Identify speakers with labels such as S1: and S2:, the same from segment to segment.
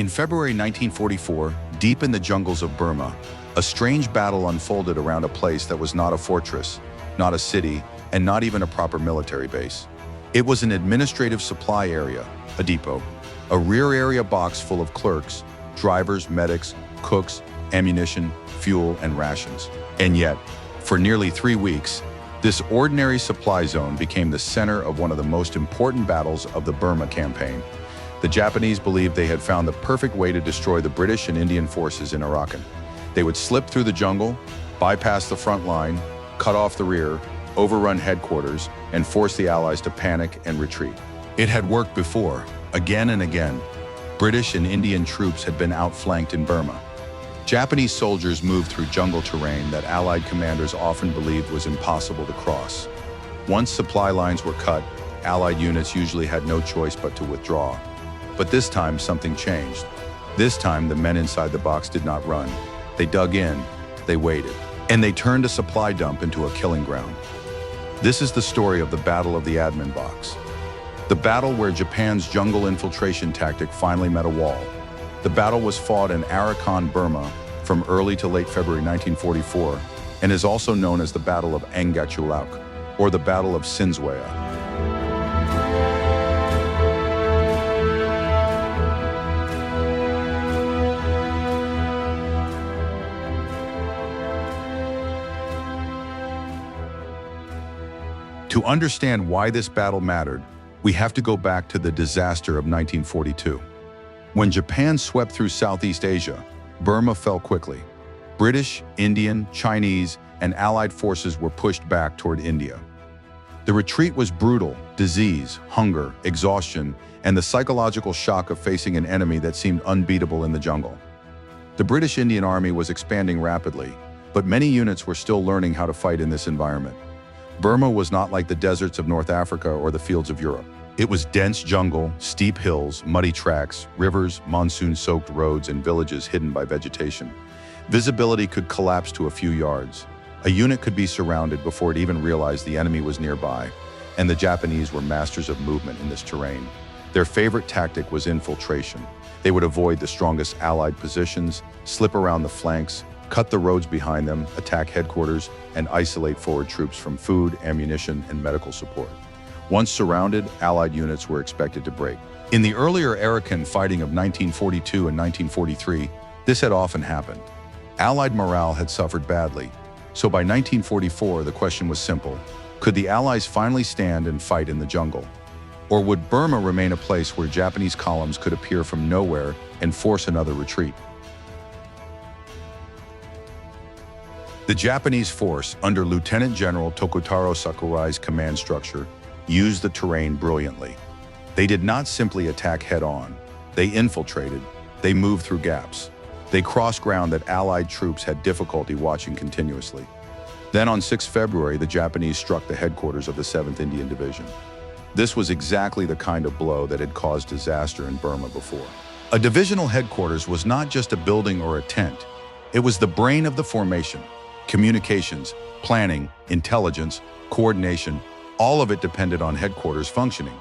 S1: In February 1944, deep in the jungles of Burma, a strange battle unfolded around a place that was not a fortress, not a city, and not even a proper military base. It was an administrative supply area, a depot, a rear area box full of clerks, drivers, medics, cooks, ammunition, fuel, and rations. And yet, for nearly 3 weeks, this ordinary supply zone became the center of one of the most important battles of the Burma Campaign. The Japanese believed they had found the perfect way to destroy the British and Indian forces in Arakan. They would slip through the jungle, bypass the front line, cut off the rear, overrun headquarters, and force the Allies to panic and retreat. It had worked before, again and again. British and Indian troops had been outflanked in Burma. Japanese soldiers moved through jungle terrain that Allied commanders often believed was impossible to cross. Once supply lines were cut, Allied units usually had no choice but to withdraw. But this time, something changed. This time, the men inside the box did not run. They dug in, they waited, and they turned a supply dump into a killing ground. This is the story of the Battle of the Admin Box. The battle where Japan's jungle infiltration tactic finally met a wall. The battle was fought in Arakan, Burma, from early to late February 1944, and is also known as the Battle of Angachulauk, or the Battle of Sinzweya. To understand why this battle mattered, we have to go back to the disaster of 1942. When Japan swept through Southeast Asia, Burma fell quickly. British, Indian, Chinese, and Allied forces were pushed back toward India. The retreat was brutal: disease, hunger, exhaustion, and the psychological shock of facing an enemy that seemed unbeatable in the jungle. The British Indian Army was expanding rapidly, but many units were still learning how to fight in this environment. Burma was not like the deserts of North Africa or the fields of Europe. It was dense jungle, steep hills, muddy tracks, rivers, monsoon-soaked roads, and villages hidden by vegetation. Visibility could collapse to a few yards. A unit could be surrounded before it even realized the enemy was nearby, and the Japanese were masters of movement in this terrain. Their favorite tactic was infiltration. They would avoid the strongest Allied positions, slip around the flanks, cut the roads behind them, attack headquarters, and isolate forward troops from food, ammunition, and medical support. Once surrounded, Allied units were expected to break. In the earlier Arakan fighting of 1942 and 1943, this had often happened. Allied morale had suffered badly, so by 1944 the question was simple: could the Allies finally stand and fight in the jungle? Or would Burma remain a place where Japanese columns could appear from nowhere and force another retreat? The Japanese force, under Lieutenant General Tokutaro Sakurai's command structure, used the terrain brilliantly. They did not simply attack head-on. They infiltrated. They moved through gaps. They crossed ground that Allied troops had difficulty watching continuously. Then on 6 February, the Japanese struck the headquarters of the 7th Indian Division. This was exactly the kind of blow that had caused disaster in Burma before. A divisional headquarters was not just a building or a tent. It was the brain of the formation. Communications, planning, intelligence, coordination, all of it depended on headquarters functioning.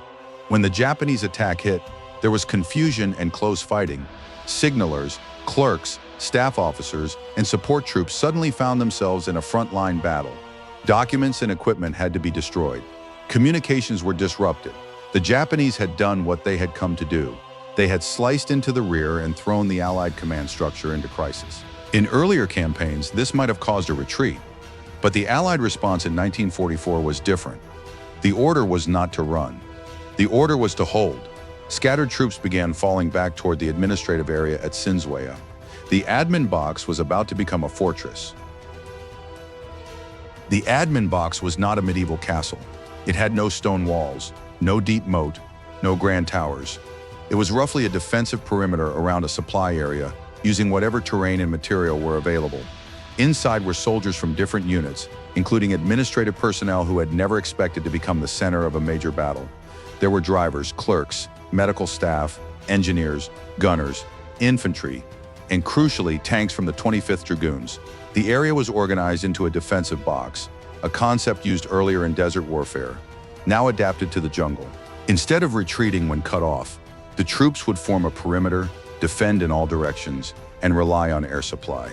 S1: When the Japanese attack hit, there was confusion and close fighting. Signalers, clerks, staff officers, and support troops suddenly found themselves in a front-line battle. Documents and equipment had to be destroyed. Communications were disrupted. The Japanese had done what they had come to do. They had sliced into the rear and thrown the Allied command structure into crisis. In earlier campaigns, this might have caused a retreat, but the Allied response in 1944 was different. The order was not to run. The order was to hold. Scattered troops began falling back toward the administrative area at Sinzweya. The admin box was about to become a fortress. The admin box was not a medieval castle. It had no stone walls, no deep moat, no grand towers. It was roughly a defensive perimeter around a supply area, using whatever terrain and material were available. Inside were soldiers from different units, including administrative personnel who had never expected to become the center of a major battle. There were drivers, clerks, medical staff, engineers, gunners, infantry, and crucially, tanks from the 25th Dragoons. The area was organized into a defensive box, a concept used earlier in desert warfare, now adapted to the jungle. Instead of retreating when cut off, the troops would form a perimeter, defend in all directions, and rely on air supply.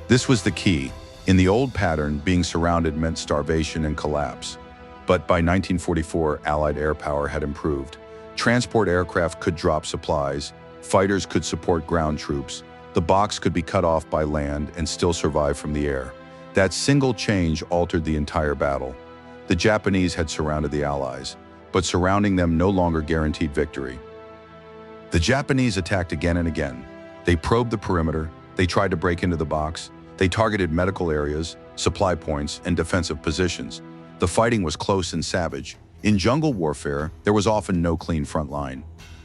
S1: This was the key. In the old pattern, being surrounded meant starvation and collapse. But by 1944, Allied air power had improved. Transport aircraft could drop supplies, fighters could support ground troops, the box could be cut off by land and still survive from the air. That single change altered the entire battle. The Japanese had surrounded the Allies, but surrounding them no longer guaranteed victory. The Japanese attacked again and again. They probed the perimeter, they tried to break into the box, they targeted medical areas, supply points, and defensive positions. The fighting was close and savage. In jungle warfare, there was often no clean front line.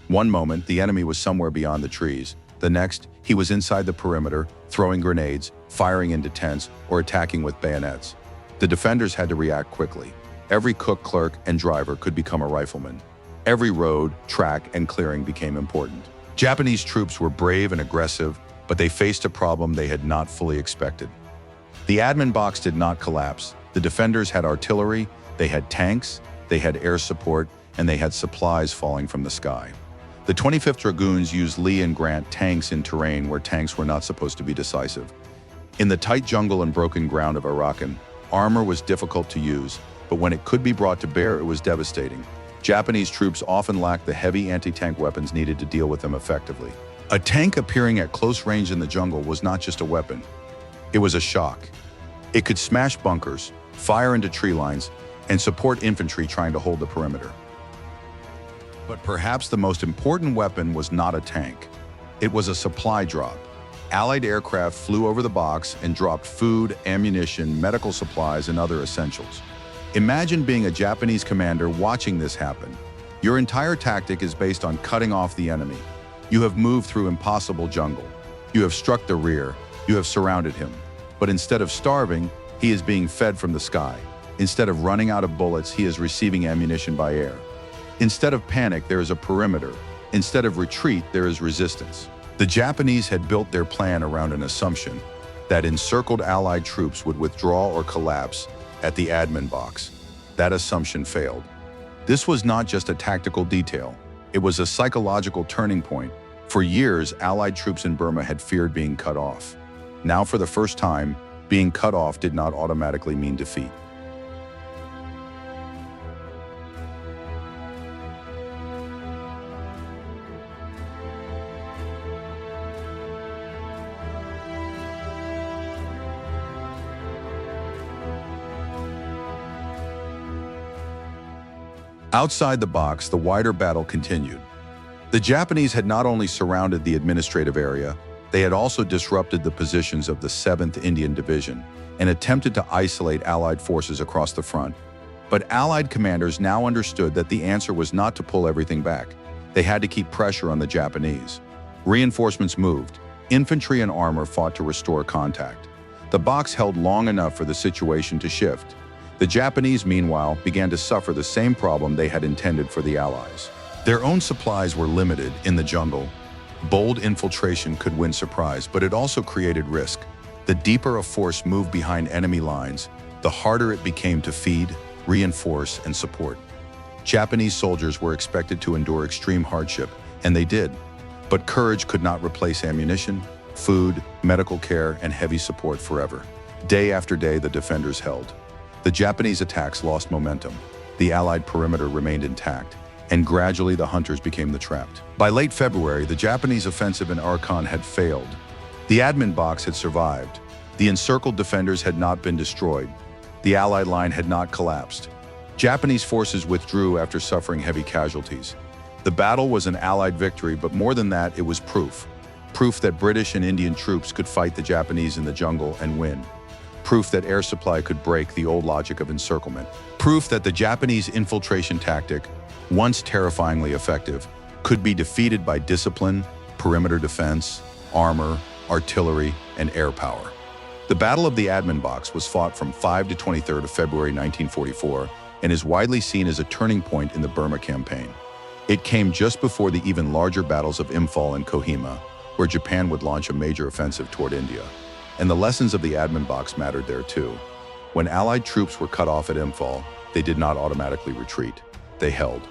S1: One moment, the enemy was somewhere beyond the trees. The next, he was inside the perimeter, throwing grenades, firing into tents, or attacking with bayonets. The defenders had to react quickly. Every cook, clerk, and driver could become a rifleman. Every road, track, and clearing became important. Japanese troops were brave and aggressive, but they faced a problem they had not fully expected. The admin box did not collapse. The defenders had artillery, they had tanks, they had air support, and they had supplies falling from the sky. The 25th Dragoons used Lee and Grant tanks in terrain where tanks were not supposed to be decisive. In the tight jungle and broken ground of Arakan, armor was difficult to use, but when it could be brought to bear, it was devastating. Japanese troops often lacked the heavy anti-tank weapons needed to deal with them effectively. A tank appearing at close range in the jungle was not just a weapon. It was a shock. It could smash bunkers, fire into tree lines, and support infantry trying to hold the perimeter. But perhaps the most important weapon was not a tank. It was a supply drop. Allied aircraft flew over the box and dropped food, ammunition, medical supplies, and other essentials. Imagine being a Japanese commander watching this happen. Your entire tactic is based on cutting off the enemy. You have moved through impossible jungle. You have struck the rear. You have surrounded him. But instead of starving, he is being fed from the sky. Instead of running out of bullets, he is receiving ammunition by air. Instead of panic, there is a perimeter. Instead of retreat, there is resistance. The Japanese had built their plan around an assumption that encircled Allied troops would withdraw or collapse at the admin box. That assumption failed. This was not just a tactical detail. It was a psychological turning point. For years, Allied troops in Burma had feared being cut off. Now, for the first time, being cut off did not automatically mean defeat. Outside the box, the wider battle continued. The Japanese had not only surrounded the administrative area, they had also disrupted the positions of the 7th Indian Division and attempted to isolate Allied forces across the front. But Allied commanders now understood that the answer was not to pull everything back. They had to keep pressure on the Japanese. Reinforcements moved. Infantry and armor fought to restore contact. The box held long enough for the situation to shift. The Japanese, meanwhile, began to suffer the same problem they had intended for the Allies. Their own supplies were limited in the jungle. Bold infiltration could win surprise, but it also created risk. The deeper a force moved behind enemy lines, the harder it became to feed, reinforce, and support. Japanese soldiers were expected to endure extreme hardship, and they did. But courage could not replace ammunition, food, medical care, and heavy support forever. Day after day, the defenders held. The Japanese attacks lost momentum. The Allied perimeter remained intact, and gradually the hunters became the trapped. By late February, the Japanese offensive in Arakan had failed. The admin box had survived. The encircled defenders had not been destroyed. The Allied line had not collapsed. Japanese forces withdrew after suffering heavy casualties. The battle was an Allied victory, but more than that, it was proof. Proof that British and Indian troops could fight the Japanese in the jungle and win. Proof that air supply could break the old logic of encirclement. Proof that the Japanese infiltration tactic, once terrifyingly effective, could be defeated by discipline, perimeter defense, armor, artillery, and air power. The Battle of the Admin Box was fought from 5 to 23rd of February 1944 and is widely seen as a turning point in the Burma Campaign. It came just before the even larger battles of Imphal and Kohima, where Japan would launch a major offensive toward India. And the lessons of the admin box mattered there too. When Allied troops were cut off at Imphal, they did not automatically retreat. They held.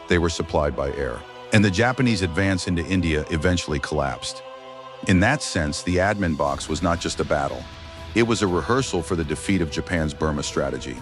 S1: They were supplied by air. and the Japanese advance into India eventually collapsed. In that sense, the admin box was not just a battle. It was a rehearsal for the defeat of Japan's Burma strategy.